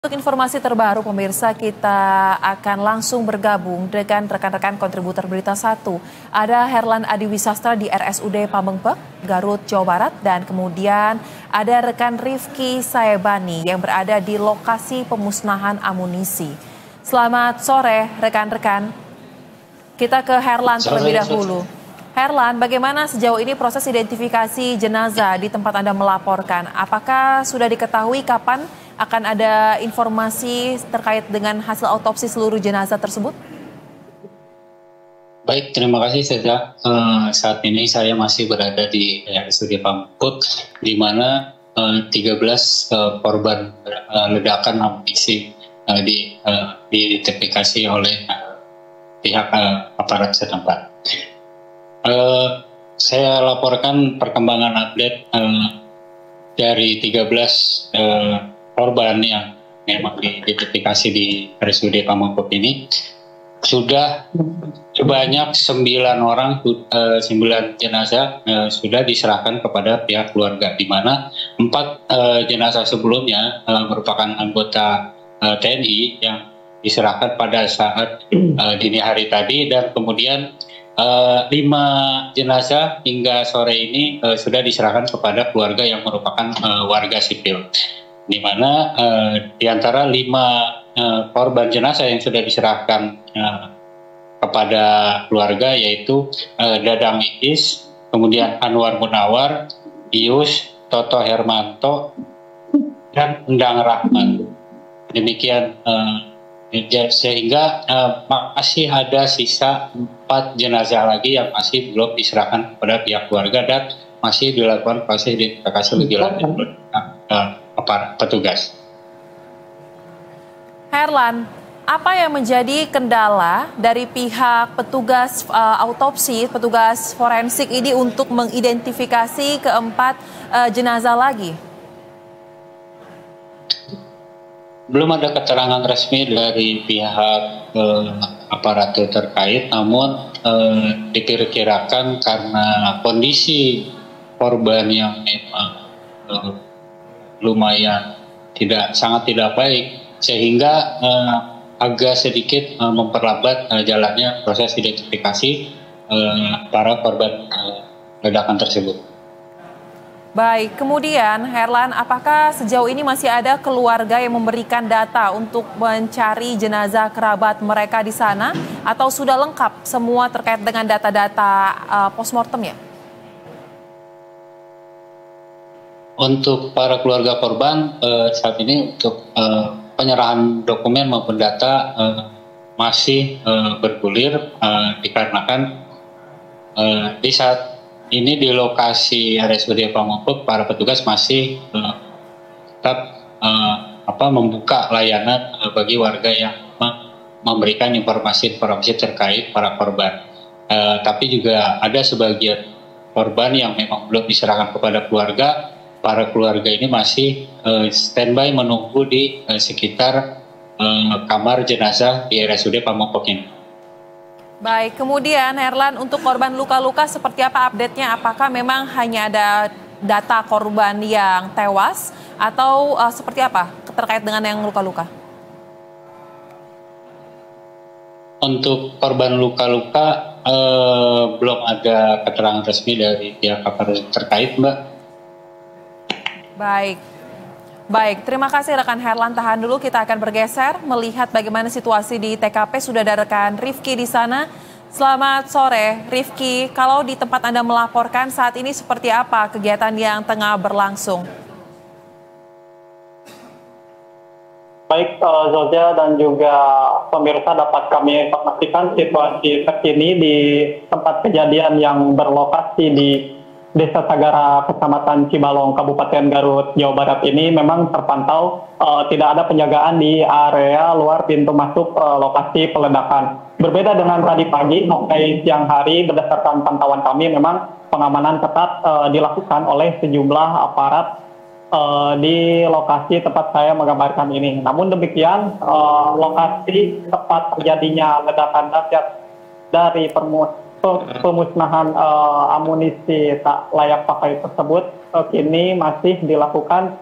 Untuk informasi terbaru pemirsa, kita akan langsung bergabung dengan rekan-rekan kontributor Berita 1. Ada Herlan Adiwisastra di RSUD Pamengpeuk, Garut, Jawa Barat, dan kemudian ada rekan Rifki Saebani yang berada di lokasi pemusnahan amunisi. Selamat sore rekan-rekan. Kita ke Herlan terlebih dahulu. Herlan, bagaimana sejauh ini proses identifikasi jenazah di tempat Anda melaporkan? Apakah sudah diketahui kapan akan ada informasi terkait dengan hasil autopsi seluruh jenazah tersebut? Baik, terima kasih Seda. Saat ini saya masih berada di RSUD Pamengpeuk, di mana 13 korban ledakan amunisi diidentifikasi oleh pihak aparat setempat. Saya laporkan perkembangan update dari 13 korban yang memang diidentifikasi di RSUD Pamengpeuk ini. Sudah sebanyak 9 jenazah sudah diserahkan kepada pihak keluarga, di mana 4 jenazah sebelumnya merupakan anggota TNI yang diserahkan pada saat dini hari tadi, dan kemudian 5 jenazah hingga sore ini sudah diserahkan kepada keluarga yang merupakan warga sipil, di mana di antara 5 korban jenazah yang sudah diserahkan kepada keluarga yaitu Dadang Iis, kemudian Anwar Munawar, Ius, Toto Hermanto, dan Endang Rahman. Demikian, sehingga masih ada sisa 4 jenazah lagi yang masih belum diserahkan kepada pihak keluarga dan masih dilakukan proses identifikasi lebih lanjut para petugas. Herlan, apa yang menjadi kendala dari pihak petugas autopsi, petugas forensik ini untuk mengidentifikasi keempat jenazah lagi? Belum ada keterangan resmi dari pihak aparatur terkait, namun diperkirakan karena kondisi korban yang memang lumayan sangat tidak baik, sehingga agak sedikit memperlambat jalannya proses identifikasi para korban ledakan tersebut. Baik, kemudian Herlan, apakah sejauh ini masih ada keluarga yang memberikan data untuk mencari jenazah kerabat mereka di sana, atau sudah lengkap semua terkait dengan data-data postmortem ya? Untuk para keluarga korban saat ini untuk penyerahan dokumen maupun data masih bergulir, dikarenakan di saat ini di lokasi RSUD Pamengpeuk para petugas masih tetap membuka layanan bagi warga yang memberikan informasi terkait para korban. Tapi juga ada sebagian korban yang memang belum diserahkan kepada keluarga. Para keluarga ini masih standby menunggu di sekitar kamar jenazah di RSUD Pamengpeuk ini. Baik, kemudian Herlan, untuk korban luka-luka seperti apa update-nya? Apakah memang hanya ada data korban yang tewas atau seperti apa terkait dengan yang luka-luka? Untuk korban luka-luka belum ada keterangan resmi dari pihak aparat terkait, Mbak. Baik, terima kasih rekan Herlan. Tahan dulu, kita akan bergeser melihat bagaimana situasi di TKP. Sudah ada rekan Rifki di sana. Selamat sore, Rifki. Kalau di tempat Anda melaporkan saat ini seperti apa kegiatan yang tengah berlangsung? Baik, Zolja dan juga pemirsa, dapat kami informasikan situasi terkini di tempat kejadian yang berlokasi di Desa Sagara, Kecamatan Cibalong, Kabupaten Garut, Jawa Barat ini memang terpantau tidak ada penjagaan di area luar pintu masuk lokasi peledakan. Berbeda dengan tadi pagi sampai siang hari, berdasarkan pantauan kami memang pengamanan ketat dilakukan oleh sejumlah aparat di lokasi tempat saya menggambarkan ini. Namun demikian, lokasi tempat terjadinya ledakan dahsyat dari pemusnahan amunisi tak layak pakai tersebut kini masih dilakukan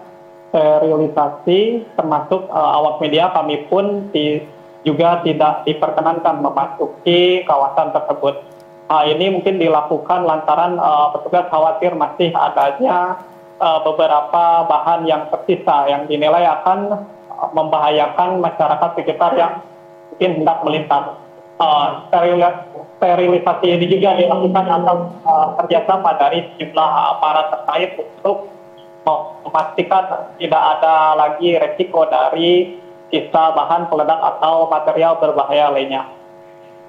sterilisasi, termasuk awak media kami pun juga tidak diperkenankan memasuki kawasan tersebut. Hal ini mungkin dilakukan lantaran petugas khawatir masih adanya beberapa bahan yang tersisa yang dinilai akan membahayakan masyarakat sekitar yang mungkin hendak melintas. Sterilisasi ini juga dilakukan atas kerjasama dari sejumlah aparat terkait untuk memastikan tidak ada lagi resiko dari sisa bahan peledak atau material berbahaya lainnya.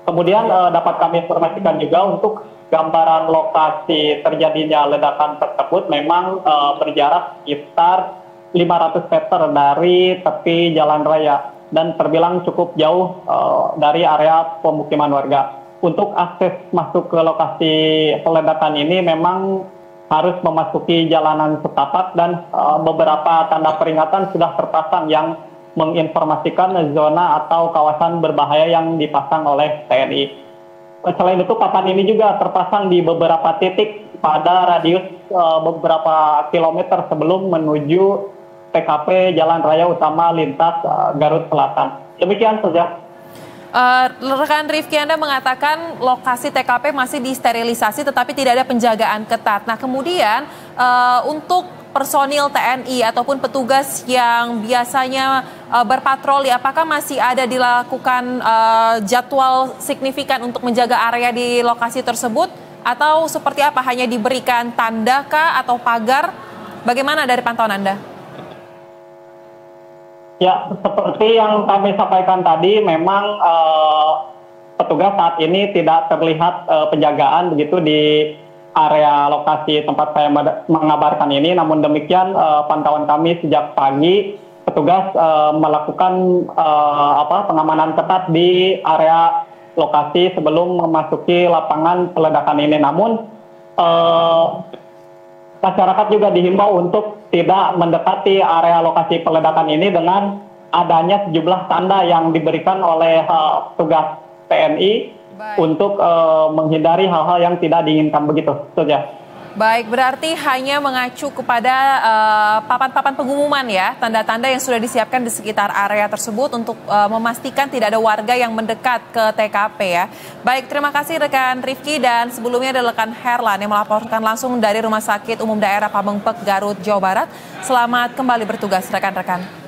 Kemudian dapat kami informasikan juga untuk gambaran lokasi terjadinya ledakan tersebut memang berjarak sekitar 500 meter dari tepi jalan raya dan terbilang cukup jauh dari area pemukiman warga. Untuk akses masuk ke lokasi peledakan ini memang harus memasuki jalanan setapak dan beberapa tanda peringatan sudah terpasang yang menginformasikan zona atau kawasan berbahaya yang dipasang oleh TNI. Selain itu, papan ini juga terpasang di beberapa titik pada radius beberapa kilometer sebelum menuju TKP Jalan Raya Utama Lintas Garut Selatan. Demikian saja. Rekan Rifki, Anda mengatakan lokasi TKP masih disterilisasi tetapi tidak ada penjagaan ketat. Nah, kemudian untuk personil TNI ataupun petugas yang biasanya berpatroli, apakah masih ada dilakukan jadwal signifikan untuk menjaga area di lokasi tersebut? Atau seperti apa, hanya diberikan tanda kah atau pagar? Bagaimana dari pantauan Anda? Ya, seperti yang kami sampaikan tadi, memang petugas saat ini tidak terlihat penjagaan begitu di area lokasi tempat saya mengabarkan ini. Namun demikian, pantauan kami sejak pagi, petugas melakukan pengamanan ketat di area lokasi sebelum memasuki lapangan peledakan ini. Namun masyarakat juga dihimbau untuk tidak mendekati area lokasi peledakan ini dengan adanya sejumlah tanda yang diberikan oleh petugas TNI untuk menghindari hal-hal yang tidak diinginkan, begitu saja. Baik, berarti hanya mengacu kepada papan-papan pengumuman ya, tanda-tanda yang sudah disiapkan di sekitar area tersebut untuk memastikan tidak ada warga yang mendekat ke TKP ya. Baik, terima kasih rekan Rifki, dan sebelumnya ada rekan Herlan yang melaporkan langsung dari Rumah Sakit Umum Daerah Pamengpek, Garut, Jawa Barat. Selamat kembali bertugas rekan-rekan.